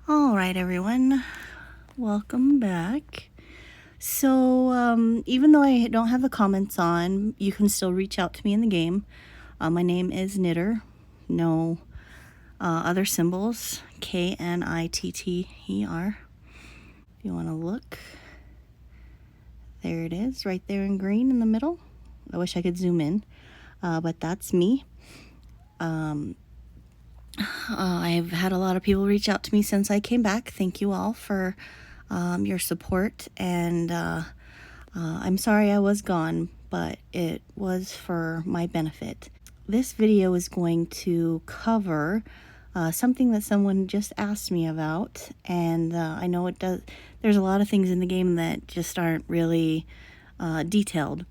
All right, everyone, welcome back. So, even though I don't have the comments on, you can still reach out to me in the game. My name is Knitter, no other symbols, Knitter. If you want to look, there it is, right there in green in the middle. I wish I could zoom in, but that's me. I've had a lot of people reach out to me since I came back. Thank you all for your support, and I'm sorry I was gone, but it was for my benefit. This video is going to cover something that someone just asked me about, and I know it does. There's a lot of things in the game that just aren't really detailed,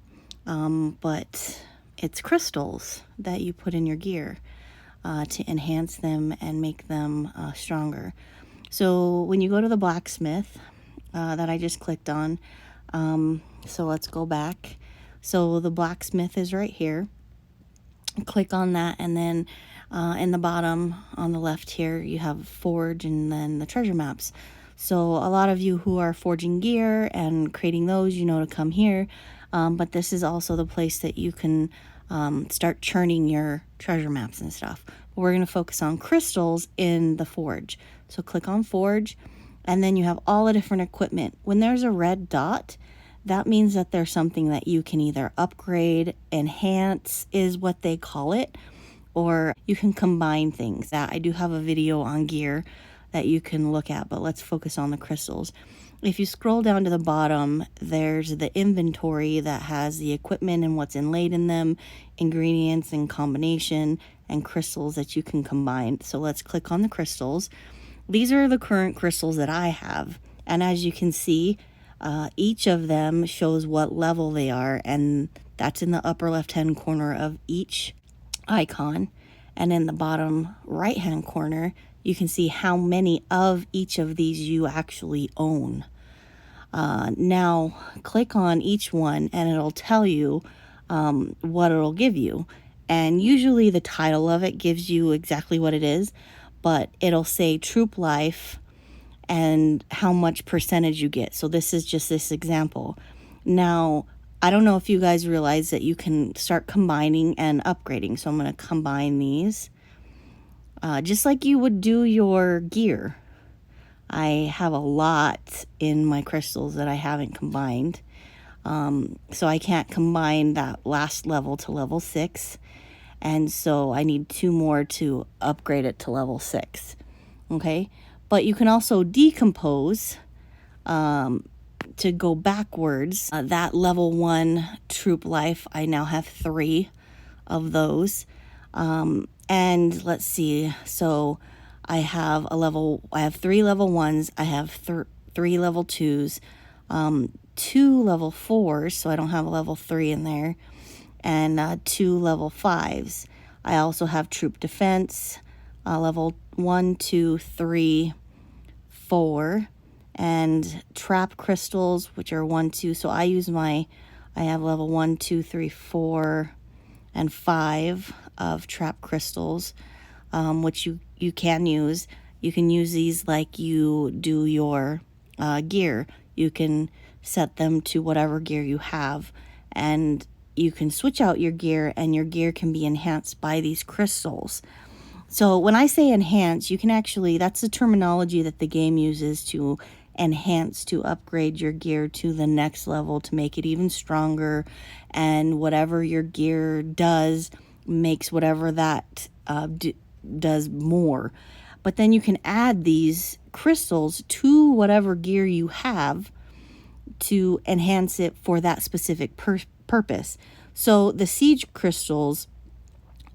but it's crystals that you put in your gear to enhance them and make them stronger. So when you go to the blacksmith that I just clicked on, so let's go back. So the blacksmith is right here. Click on that, and then in the bottom on the left here you have forge and then the treasure maps. So a lot of you who are forging gear and creating those, you know to come here, but this is also the place that you can start churning your treasure maps and stuff. But we're going to focus on crystals in the forge. So click on forge, and then you have all the different equipment. When there's a red dot, that means that there's something that you can either upgrade, enhance is what they call it, or you can combine things. That I do have a video on gear that you can look at, but let's focus on the crystals. If you scroll down to the bottom, there's the inventory that has the equipment and what's inlaid in them, ingredients and combination, and crystals that you can combine. So let's click on the crystals. These are the current crystals that I have, and as you can see, each of them shows what level they are, and that's in the upper left-hand corner of each icon. And in the bottom right-hand corner, you can see how many of each of these you actually own. Now, click on each one, and it'll tell you what it'll give you. And usually the title of it gives you exactly what it is, but it'll say troop life and how much percentage you get. So this is just this example. Now, I don't know if you guys realize that you can start combining and upgrading. So I'm going to combine these just like you would do your gear. I have a lot in my crystals that I haven't combined. So I can't combine that last level to level 6. And so I need 2 more to upgrade it to level 6. Okay? But you can also decompose to go backwards. That level 1 troop life, I now have 3 of those. And let's see, so I have 3 level 1s, I have 3 level 2s, 2 level 4s, so I don't have a level 3 in there, and 2 level 5s. I also have troop defense, level 1, 2, 3, 4, and trap crystals, which are 1, 2. So I have level 1, 2, 3, 4, and 5 of trap crystals, which you can use. You can use these like you do your gear. You can set them to whatever gear you have, and you can switch out your gear, and your gear can be enhanced by these crystals. So when I say enhance, you can actually, that's the terminology that the game uses to enhance, to upgrade your gear to the next level, to make it even stronger, and whatever your gear does makes whatever that does more. But then you can add these crystals to whatever gear you have to enhance it for that specific purpose. So the siege crystals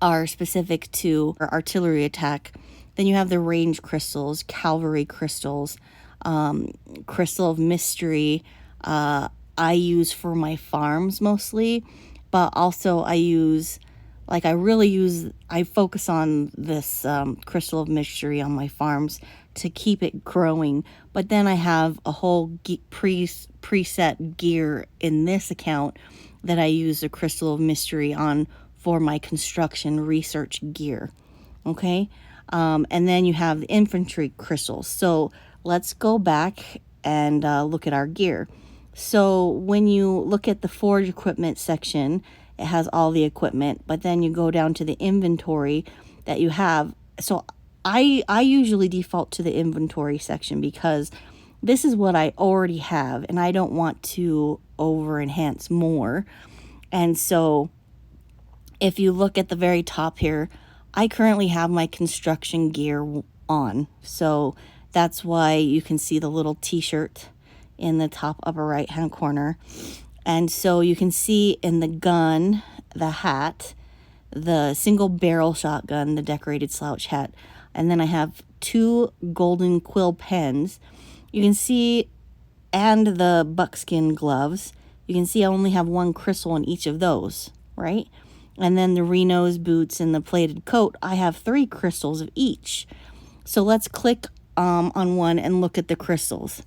are specific to artillery attack. Then you have the range crystals, cavalry crystals, crystal of mystery. I use for my farms mostly, but also I focus on this crystal of mystery on my farms to keep it growing. But then I have a whole preset gear in this account that I use the crystal of mystery on for my construction research gear. Okay, And then you have the infantry crystals. So let's go back and look at our gear. So when you look at the forge equipment section, it has all the equipment, but then you go down to the inventory that you have. So I usually default to the inventory section because this is what I already have and I don't want to over enhance more. And so if you look at the very top here, I currently have my construction gear on. So that's why you can see the little t-shirt in the top upper right hand corner. And so you can see in the gun, the hat, the single barrel shotgun, the decorated slouch hat, and then I have 2 golden quill pens. You can see, and the buckskin gloves. You can see I only have 1 crystal in each of those, right? And then the Reno's boots and the plated coat, I have 3 crystals of each. So let's click on one and look at the crystals.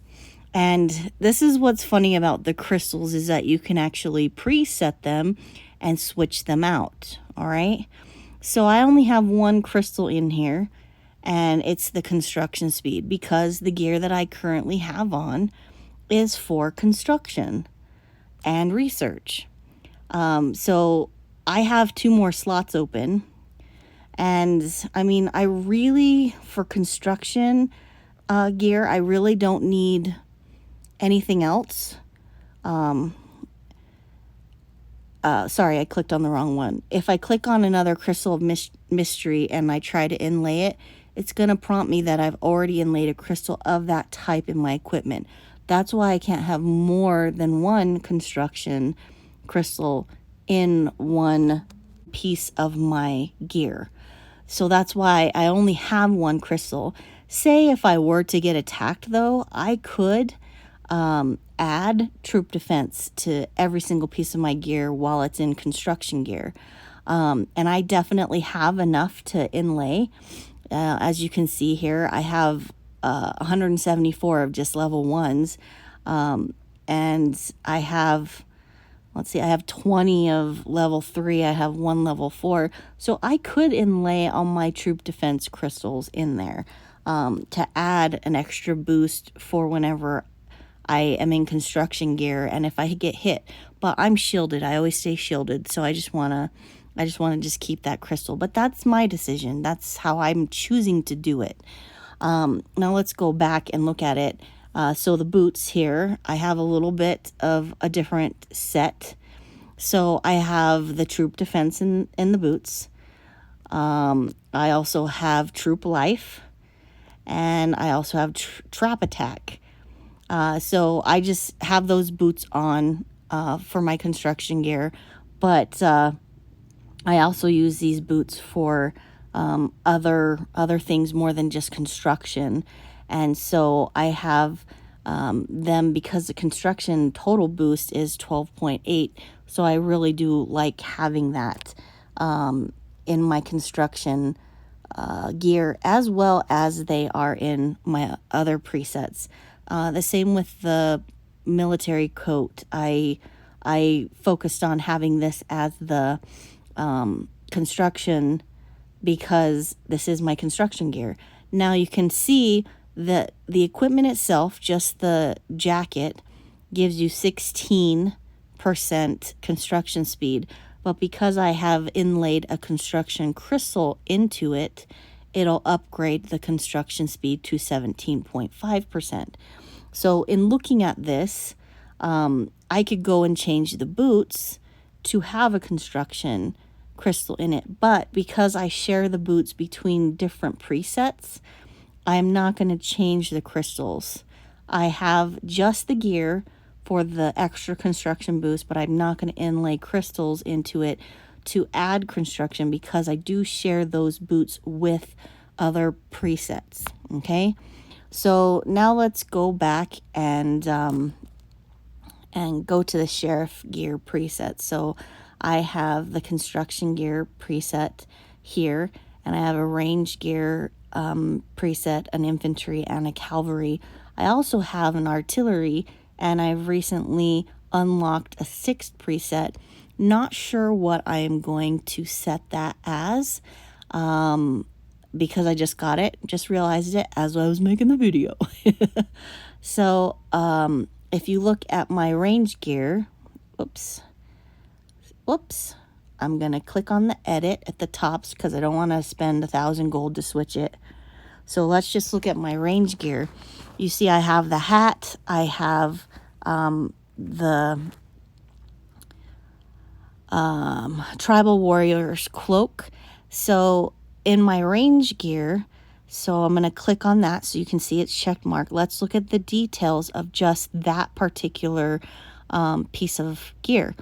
And this is what's funny about the crystals is that you can actually preset them and switch them out, all right? So I only have 1 crystal in here, and it's the construction speed because the gear that I currently have on is for construction and research. So I have 2 more slots open. And I mean, I really, for construction gear, I really don't need anything else. Sorry, I clicked on the wrong one. If I click on another crystal of mystery and I try to inlay it, it's going to prompt me that I've already inlaid a crystal of that type in my equipment. That's why I can't have more than 1 construction crystal in 1 piece of my gear. So that's why I only have 1 crystal. Say if I were to get attacked though, I could add troop defense to every single piece of my gear while it's in construction gear. And I definitely have enough to inlay. As you can see here, I have 174 of just level 1s. And I have, let's see, I have 20 of level 3. I have 1 level 4. So I could inlay all my troop defense crystals in there to add an extra boost for whenever I am in construction gear and if I get hit. But I'm shielded. I always stay shielded. So I just want to just keep that crystal. But that's my decision. That's how I'm choosing to do it. Now let's go back and look at it. So the boots here, I have a little bit of a different set. So I have the troop defense in the boots. I also have troop life. And I also have trap attack. So I just have those boots on for my construction gear. But I also use these boots for other things more than just construction. And so I have them because the construction total boost is 12.8. So I really do like having that in my construction gear as well as they are in my other presets. The same with the military coat. I focused on having this as the construction because this is my construction gear. Now you can see that the equipment itself, just the jacket, gives you 16% construction speed. But because I have inlaid a construction crystal into it, it'll upgrade the construction speed to 17.5%. So in looking at this, I could go and change the boots to have a construction crystal in it. But because I share the boots between different presets, I'm not going to change the crystals. I have just the gear for the extra construction boost, but I'm not going to inlay crystals into it to add construction because I do share those boots with other presets. Okay, so now let's go back and go to the sheriff gear preset. So I have the construction gear preset here, and I have a range gear preset, an infantry, and a cavalry. I also have an artillery, and I've recently unlocked a 6th preset. Not sure what I am going to set that as. because I just got it, just realized it as I was making the video. So if you look at my range gear, whoops, I'm going to click on the edit at the tops because I don't want to spend 1,000 gold to switch it. So let's just look at my range gear. You see I have the hat, I have the tribal warrior's cloak. So in my range gear, so I'm going to click on that so you can see it's check marked. Let's look at the details of just that particular piece of gear.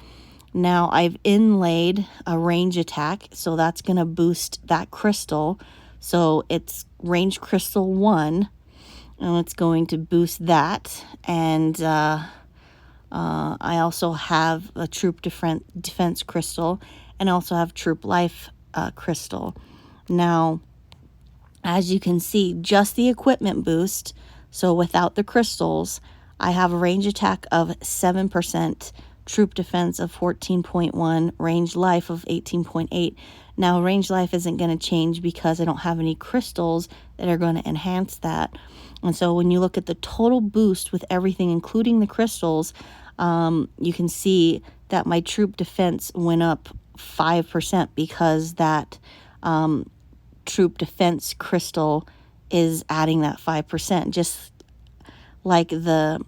Now I've inlaid a range attack, so that's going to boost that crystal. So it's range crystal 1, and it's going to boost that. And I also have a troop defense crystal, and also have troop life crystal. Now, as you can see, just the equipment boost, so without the crystals, I have a range attack of 7%, troop defense of 14.1, range life of 18.8. Now, range life isn't going to change because I don't have any crystals that are going to enhance that. And so when you look at the total boost with everything, including the crystals, you can see that my troop defense went up 5% because that troop defense crystal is adding that 5%. Just like the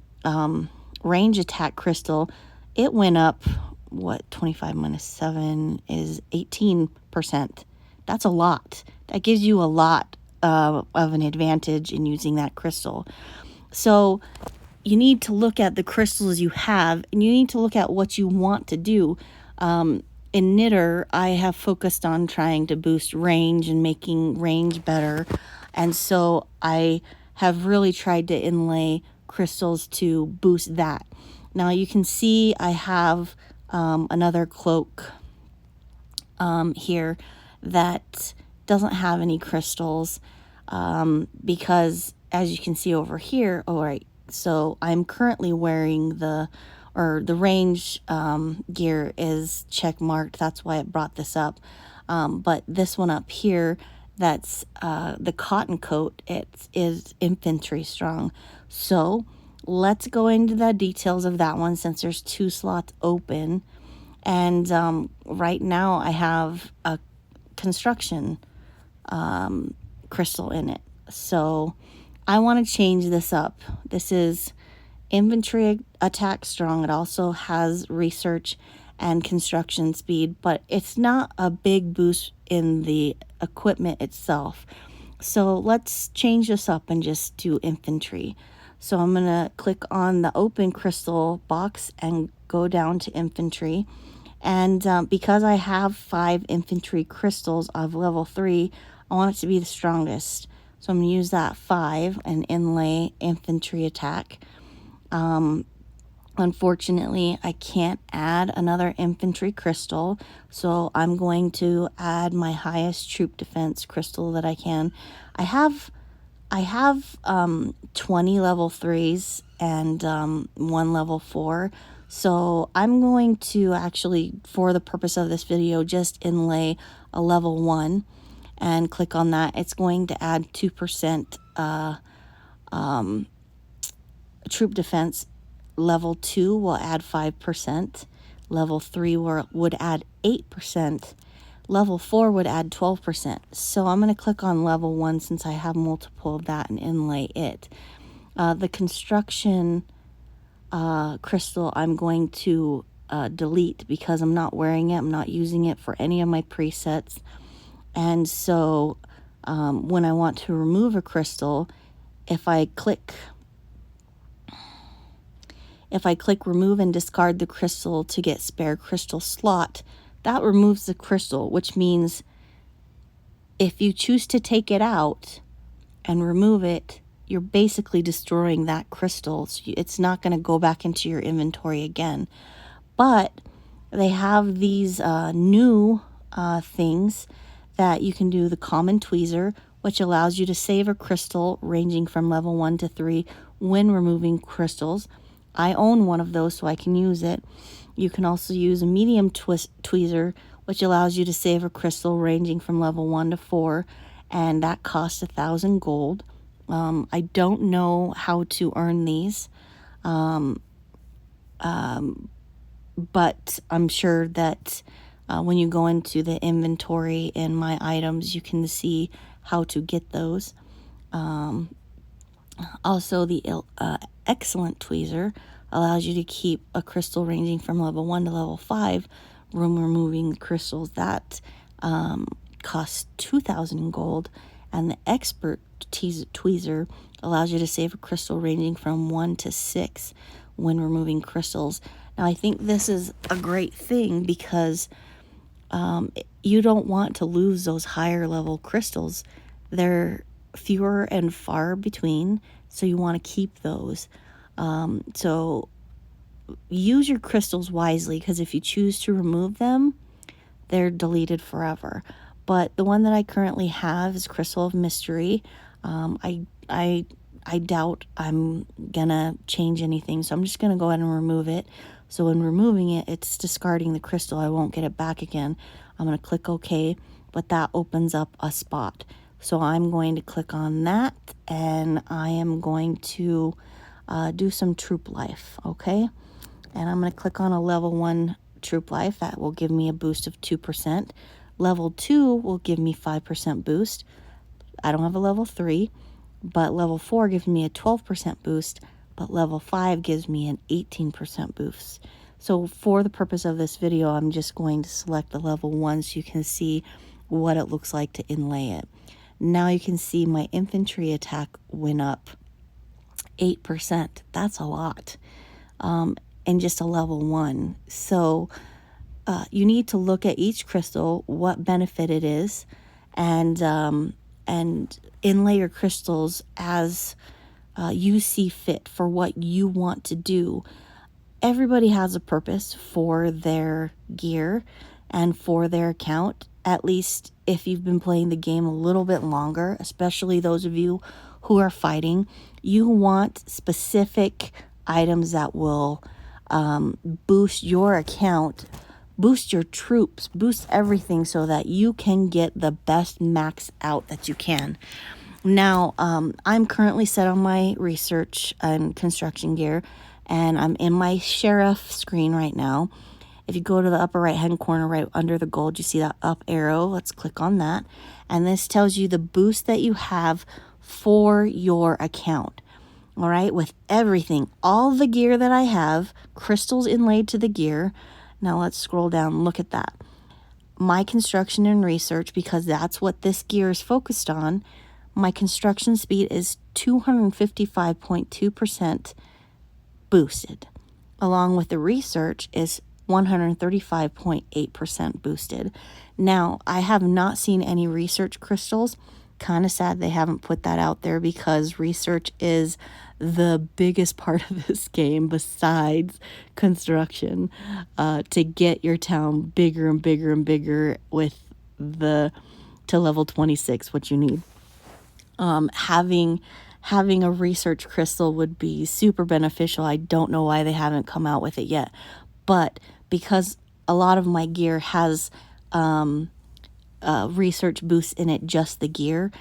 range attack crystal, it went up, 25 minus 7 is 18%. That's a lot. That gives you a lot of an advantage in using that crystal. So you need to look at the crystals you have, and you need to look at what you want to do. In Knitter, I have focused on trying to boost range and making range better. And so I have really tried to inlay crystals to boost that. Now you can see I have another cloak here that doesn't have any crystals because, as you can see over here, all right, so I'm currently wearing the range gear is check marked. That's why it brought this up. But this one up here, that's the cotton coat, it is infantry strong. So let's go into the details of that one since there's 2 slots open. And right now I have a construction crystal in it. So I want to change this up. This is infantry attack strong. It also has research and construction speed, but it's not a big boost in the equipment itself. So let's change this up and just do infantry. So I'm going to click on the open crystal box and go down to infantry. And because I have 5 infantry crystals of level 3, I want it to be the strongest. So I'm going to use that 5 and inlay infantry attack. Unfortunately, I can't add another infantry crystal, so I'm going to add my highest troop defense crystal that I can. I have 20 level 3s and 1 level 4. So I'm going to actually, for the purpose of this video, just inlay a level 1 and click on that. It's going to add 2% troop defense. Level 2 will add 5%. Level 3 would add 8%. Level 4 would add 12%. So I'm going to click on level 1 since I have multiple of that and inlay it. The construction crystal I'm going to delete because I'm not wearing it. I'm not using it for any of my presets. And so when I want to remove a crystal, if I click remove and discard the crystal to get spare crystal slot, that removes the crystal, which means if you choose to take it out and remove it, you're basically destroying that crystal. So it's not going to go back into your inventory again. But they have these new things that you can do. The common tweezer, which allows you to save a crystal ranging from level 1 to 3 when removing crystals. I own one of those, so I can use it. You can also use a medium tweezer, which allows you to save a crystal ranging from level 1 to 4. and that costs 1,000 gold. I don't know how to earn these, but I'm sure that when you go into the inventory in my items, you can see how to get those. Also, the excellent tweezer allows you to keep a crystal ranging from level 1 to level 5 when removing crystals that cost 2,000 gold, and the expert tweezer allows you to save a crystal ranging from 1 to 6 when removing crystals. Now, I think this is a great thing because you don't want to lose those higher level crystals. They're fewer and far between, so you want to keep those. So use your crystals wisely, because if you choose to remove them, they're deleted forever. But the one that I currently have is Crystal of Mystery. I doubt I'm gonna change anything, so I'm just gonna go ahead and remove it. So when removing it, it's discarding the crystal. I won't get it back again. I'm gonna click OK, but that opens up a spot. So I'm going to click on that, and I am going to do some troop life, okay? And I'm going to click on a level 1 troop life. That will give me a boost of 2%. Level 2 will give me 5% boost. I don't have a level 3, but level 4 gives me a 12% boost, but level 5 gives me an 18% boost. So for the purpose of this video, I'm just going to select the level 1 so you can see what it looks like to inlay it. Now you can see my infantry attack went up 8%. That's a lot. And just a level 1. So you need to look at each crystal, what benefit it is, and inlay your crystals as you see fit for what you want to do. Everybody has a purpose for their gear and for their account, at least if you've been playing the game a little bit longer, especially those of you who are fighting. You want specific items that will boost your account, boost your troops, boost everything so that you can get the best max out that you can. Now, I'm currently set on my research and construction gear, and I'm in my sheriff screen right now. If you go to the upper right hand corner right under the gold, you see that up arrow. Let's click on that. And this tells you the boost that you have for your account. All right, with everything, all the gear that I have, crystals inlaid to the gear. Now let's scroll down, look at that. My construction and research, because that's what this gear is focused on, my construction speed is 255.2% boosted, along with the research is 135.8% boosted. Now, I have not seen any research crystals. Kind of sad they haven't put that out there, because research is the biggest part of this game besides construction, to get your town bigger and bigger and bigger with to level 26, what you need. Having a research crystal would be super beneficial. I don't know why they haven't come out with it yet, but because a lot of my gear has research boosts in it, just the gear,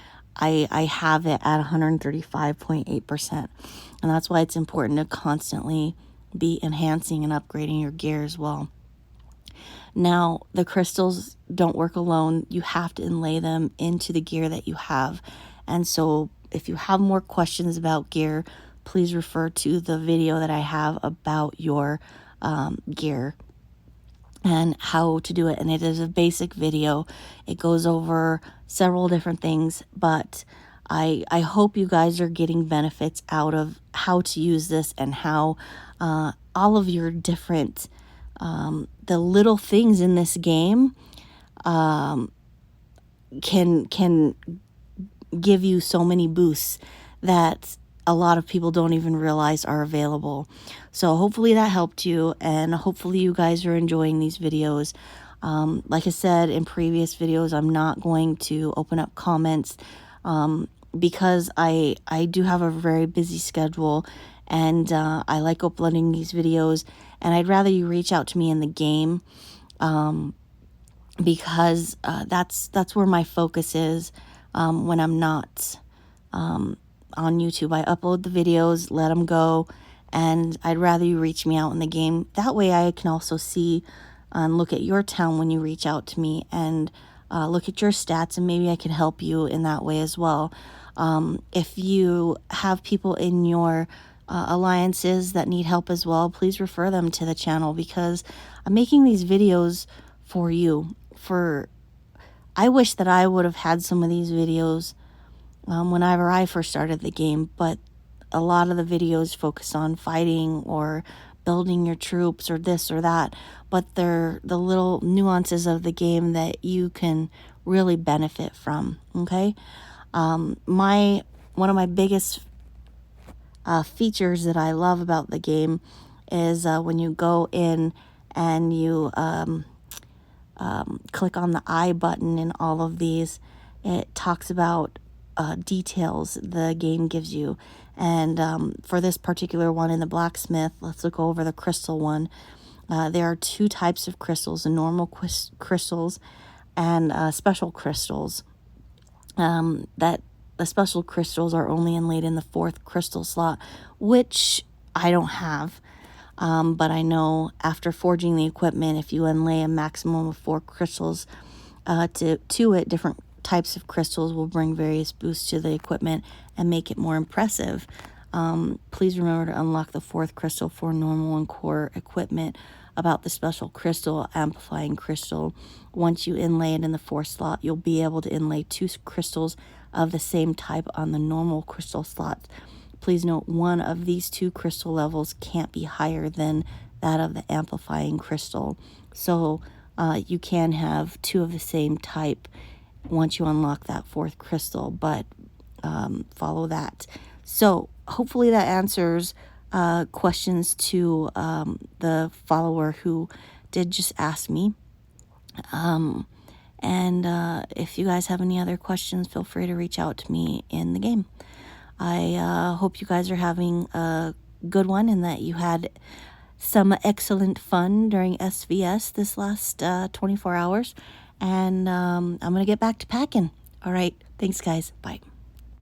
I have it at 135.8%, and that's why it's important to constantly be enhancing and upgrading your gear as well. Now, the crystals don't work alone. You have to inlay them into the gear that you have. And so if you have more questions about gear, please refer to the video that I have about your gear and how to do it. And it is a basic video. It goes over several different things, but I hope you guys are getting benefits out of how to use this, and how all of your different the little things in this game can give you so many boosts that a lot of people don't even realize are available. So hopefully that helped you, and hopefully you guys are enjoying these videos. Like I said in previous videos, I'm not going to open up comments because I do have a very busy schedule, and I like uploading these videos, and I'd rather you reach out to me in the game, because that's where my focus is. when I'm not on YouTube. I upload the videos, let them go, and I'd rather you reach me out in the game. That way I can also see and look at your town when you reach out to me, and look at your stats, and maybe I can help you in that way as well. If you have people in your alliances that need help as well, please refer them to the channel, because I'm making these videos for you. I wish that I would have had some of these videos whenever I first started the game, but a lot of the videos focus on fighting or building your troops or this or that, but they're the little nuances of the game that you can really benefit from. Okay. One of my biggest features that I love about the game is when you go in and you click on the I button in all of these, it talks about details the game gives you. And for this particular one in the blacksmith, let's look over the crystal one. There are two types of crystals, the normal crystals and special crystals. That the special crystals are only inlaid in the 4th crystal slot, which I don't have. But I know after forging the equipment, if you inlay a maximum of 4 crystals to it, different types of crystals will bring various boosts to the equipment and make it more impressive. Please remember to unlock the 4th crystal for normal and core equipment. About the special crystal, amplifying crystal, once you inlay it in the 4th slot, you'll be able to inlay 2 crystals of the same type on the normal crystal slots. Please note, one of these 2 crystal levels can't be higher than that of the amplifying crystal. So you can have 2 of the same type once you unlock that 4th crystal, but follow that. So hopefully that answers questions to the follower who did just ask me. And if you guys have any other questions, feel free to reach out to me in the game. I hope you guys are having a good one and that you had some excellent fun during SVS this last 24 hours. And I'm going to get back to packing. All right. Thanks, guys. Bye.